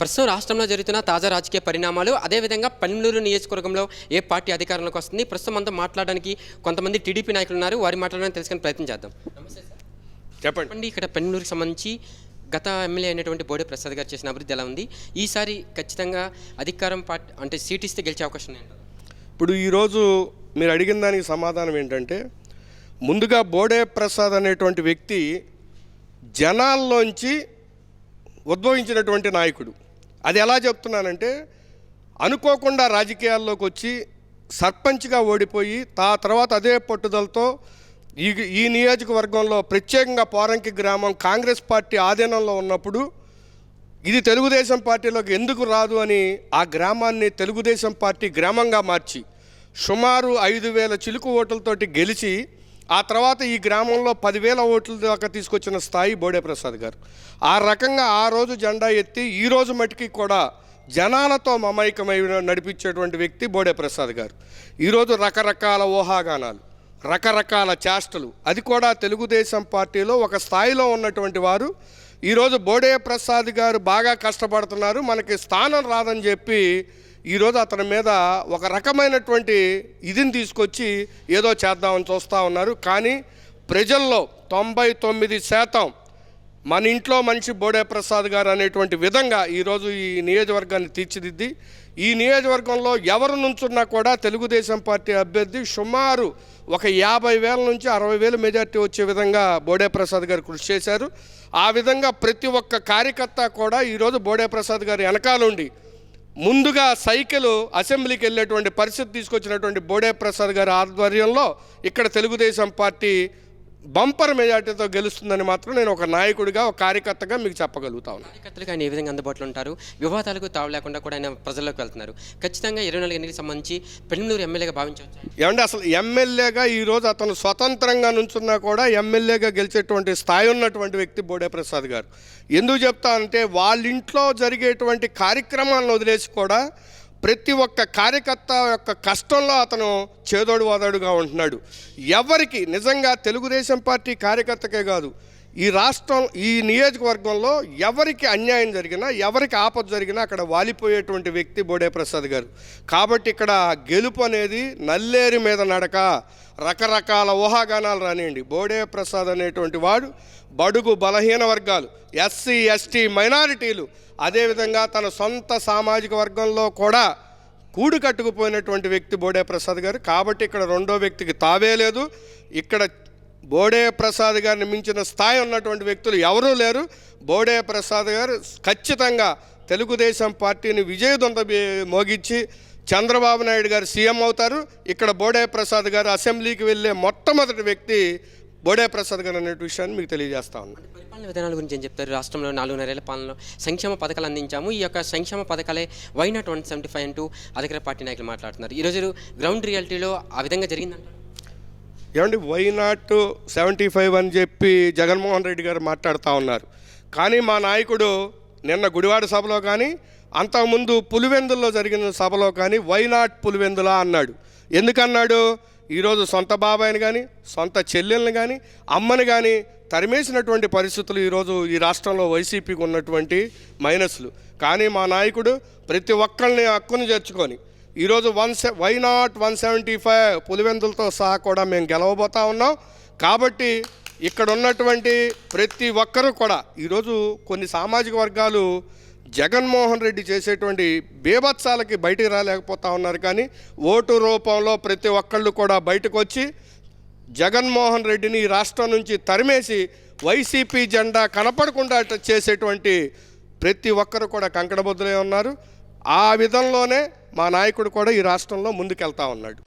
ప్రస్తుతం రాష్ట్రంలో జరుగుతున్న తాజా రాజకీయ పరిణామాలు, అదేవిధంగా పెనమలూరు నియోజకవర్గంలో ఏ పార్టీ అధికారంలోకి వస్తుంది, ప్రస్తుతం మనతో మాట్లాడడానికి కొంతమంది టీడీపీ నాయకులు ఉన్నారు. వారి మాట్లాడడానికి తెలుసుకునే ప్రయత్నం చేద్దాం. నమస్తే సార్, చెప్పండి. ఇక్కడ పెనమలూరుకి సంబంధించి గత ఎమ్మెల్యే అయినటువంటి బోడే ప్రసాద్ గారు చేసిన అభివృద్ధి ఎలా ఉంది? ఈసారి ఖచ్చితంగా అధికారం పార్టీ అంటే సీట్ ఇస్తే గెలిచే అవకాశం ఏంటంటారు? ఇప్పుడు ఈరోజు మీరు అడిగిన దానికి సమాధానం ఏంటంటే, ముందుగా బోడే ప్రసాద్ అనేటువంటి వ్యక్తి జనాల్లోంచి ఉద్భవించినటువంటి నాయకుడు. అది ఎలా చెప్తున్నానంటే, అనుకోకుండా రాజకీయాల్లోకి వచ్చి సర్పంచ్గా ఓడిపోయి తర్వాత అదే పట్టుదలతో ఈ నియోజకవర్గంలో ప్రత్యేకంగా పోరంకి గ్రామం కాంగ్రెస్ పార్టీ ఆధీనంలో ఉన్నప్పుడు ఇది తెలుగుదేశం పార్టీలోకి ఎందుకు రాదు అని ఆ గ్రామాన్ని తెలుగుదేశం పార్టీ గ్రామంగా మార్చి సుమారు 5,000 చిలుకు ఓట్లతోటి గెలిచి ఆ తర్వాత ఈ గ్రామంలో 10,000 ఓట్ల దాకా తీసుకొచ్చిన స్థాయి బోడే ప్రసాద్ గారు. ఆ రకంగా ఆ రోజు జెండా ఎత్తి ఈ రోజు మటుకి కూడా జనాలతో మమైకమై నడిపించేటువంటి వ్యక్తి బోడే ప్రసాద్ గారు. ఈరోజు రకరకాల ఊహాగానాలు, రకరకాల చేష్టలు, అది కూడా తెలుగుదేశం పార్టీలో ఒక స్థాయిలో ఉన్నటువంటి వారు ఈరోజు బోడే ప్రసాద్ గారు బాగా కష్టపడుతున్నారు, మనకి స్థానం రాదని చెప్పి ఈరోజు అతని మీద ఒక రకమైనటువంటి ఇదిని తీసుకొచ్చి ఏదో చేద్దామని చూస్తూ ఉన్నారు. కానీ ప్రజల్లో 99% మన ఇంట్లో మనిషి బోడే ప్రసాద్ గారు అనేటువంటి విధంగా ఈరోజు ఈ నియోజకవర్గాన్ని తీర్చిదిద్ది ఈ నియోజకవర్గంలో ఎవరు నుంచున్నా కూడా తెలుగుదేశం పార్టీ అభ్యర్థి సుమారు ఒక 50,000 నుంచి 60,000 మెజార్టీ వచ్చే విధంగా బోడే ప్రసాద్ గారు కృషి చేశారు. ఆ విధంగా ప్రతి ఒక్క కార్యకర్త కూడా ఈరోజు బోడే ప్రసాద్ గారు వెనకాలండి ముందుగా సైకిల్ అసెంబ్లీకి వెళ్ళేటువంటి పరిస్థితి తీసుకొచ్చినటువంటి బోడే ప్రసాద్ గారి ఆధ్వర్యంలో ఇక్కడ తెలుగుదేశం పార్టీ బంపర్ మెజార్టీతో గెలుస్తుందని మాత్రం నేను ఒక నాయకుడిగా, ఒక కార్యకర్తగా మీకు చెప్పగలుగుతాను. కార్యకర్తలకు ఆయన ఏ విధంగా అందుబాటులో ఉంటారు, వివాదాలకు తావు లేకుండా కూడా ఆయన ప్రజల్లోకి వెళ్తున్నారు. ఖచ్చితంగా 24 ఎన్నికలకు సంబంధించి పెనమలూరు ఎమ్మెల్యేగా భావించవచ్చు. ఏమంటే అసలు ఎమ్మెల్యేగా ఈరోజు అతను స్వతంత్రంగా నుంచున్నా కూడా ఎమ్మెల్యేగా గెలిచేటువంటి స్థాయి ఉన్నటువంటి వ్యక్తి బోడే ప్రసాద్ గారు. ఎందుకు చెప్తా అంటే, వాళ్ళ ఇంట్లో జరిగేటువంటి కార్యక్రమాలను వదిలేసి కూడా ప్రతి ఒక్క కార్యకర్త యొక్క కష్టంలో అతను చేదోడు వాదోడుగా ఉంటున్నాడు. ఎవరికి నిజంగా తెలుగుదేశం పార్టీ కార్యకర్తకే కాదు, ఈ రాష్ట్రం ఈ నియోజకవర్గంలో ఎవరికి అన్యాయం జరిగినా, ఎవరికి ఆపద జరిగినా అక్కడ వాలిపోయేటువంటి వ్యక్తి బోడే ప్రసాద్ గారు. కాబట్టి ఇక్కడ గెలుపు అనేది నల్లేరు మీద నడక, రకరకాల ఊహాగానాలు రానియండి. బోడే ప్రసాద్ అనేటువంటి వాడు బడుగు బలహీన వర్గాలు, ఎస్సీ ఎస్టీ మైనారిటీలు, అదేవిధంగా తన సొంత సామాజిక వర్గంలో కూడా కూడు కట్టుకుపోయినటువంటి వ్యక్తి బోడే ప్రసాద్ గారు. కాబట్టి ఇక్కడ రెండో వ్యక్తికి తావే లేదు. ఇక్కడ బోడే ప్రసాద్ గారిని మించిన స్థాయి ఉన్నటువంటి వ్యక్తులు ఎవరూ లేరు. బోడే ప్రసాద్ గారు ఖచ్చితంగా తెలుగుదేశం పార్టీని విజయదొంత మోగించి చంద్రబాబు నాయుడు గారు సీఎం అవుతారు. ఇక్కడ బోడే ప్రసాద్ గారు అసెంబ్లీకి వెళ్ళే మొట్టమొదటి వ్యక్తి బోడే ప్రసాద్ గారు అనే విషయాన్ని మీకు తెలియజేస్తా ఉన్నాను. పరిపాలన విధానాల గురించి ఏం చెప్తారు? రాష్ట్రంలో 4.5 ఏళ్ల పాలనలో సంక్షేమ పథకాలు అందించాము, ఈ యొక్క సంక్షేమ పథకాలే వై నాట్ 175 అంటూ అధికార పార్టీ నాయకులు మాట్లాడుతున్నారు. ఈరోజు గ్రౌండ్ రియాలిటీలో ఆ విధంగా జరిగిందంటారు? ఏమండి, వై నాట్ 75 అని చెప్పి జగన్మోహన్ రెడ్డి గారు మాట్లాడుతూ ఉన్నారు. కానీ మా నాయకుడు నిన్న గుడివాడ సభలో కానీ అంతకుముందు పులివెందుల్లో జరిగిన సభలో కానీ వై నాట్ పులివెందులా అన్నాడు. ఎందుకన్నాడు? ఈరోజు సొంత బాబాయిని కానీ, సొంత చెల్లెల్ని కానీ, అమ్మని కానీ తరిమేసినటువంటి పరిస్థితులు ఈరోజు ఈ రాష్ట్రంలో వైసీపీకి ఉన్నటువంటి మైనస్లు. కానీ మా నాయకుడు ప్రతి ఒక్కరిని హక్కును చేర్చుకొని ఈరోజు వై నాట్ 175 పులివెందులతో సహా కూడా మేము గెలవబోతా ఉన్నాం. కాబట్టి ఇక్కడ ఉన్నటువంటి ప్రతి ఒక్కరూ కూడా ఈరోజు కొన్ని సామాజిక వర్గాలు జగన్మోహన్ రెడ్డి చేసేటువంటి బేభత్సాలకి బయటికి రాలేకపోతా ఉన్నారు. కానీ ఓటు రూపంలో ప్రతి ఒక్కళ్ళు కూడా బయటకు వచ్చి జగన్మోహన్ రెడ్డిని ఈ రాష్ట్రం నుంచి తరిమేసి వైసీపీ జెండా కనపడకుండా చేసేటువంటి ప్రతి ఒక్కరు కూడా కంకణబద్దులై ఉన్నారు. ఆ విధంలోనే మా నాయకుడు కూడా ఈ రాష్ట్రంలో ముందుకెళ్తా ఉన్నాడు.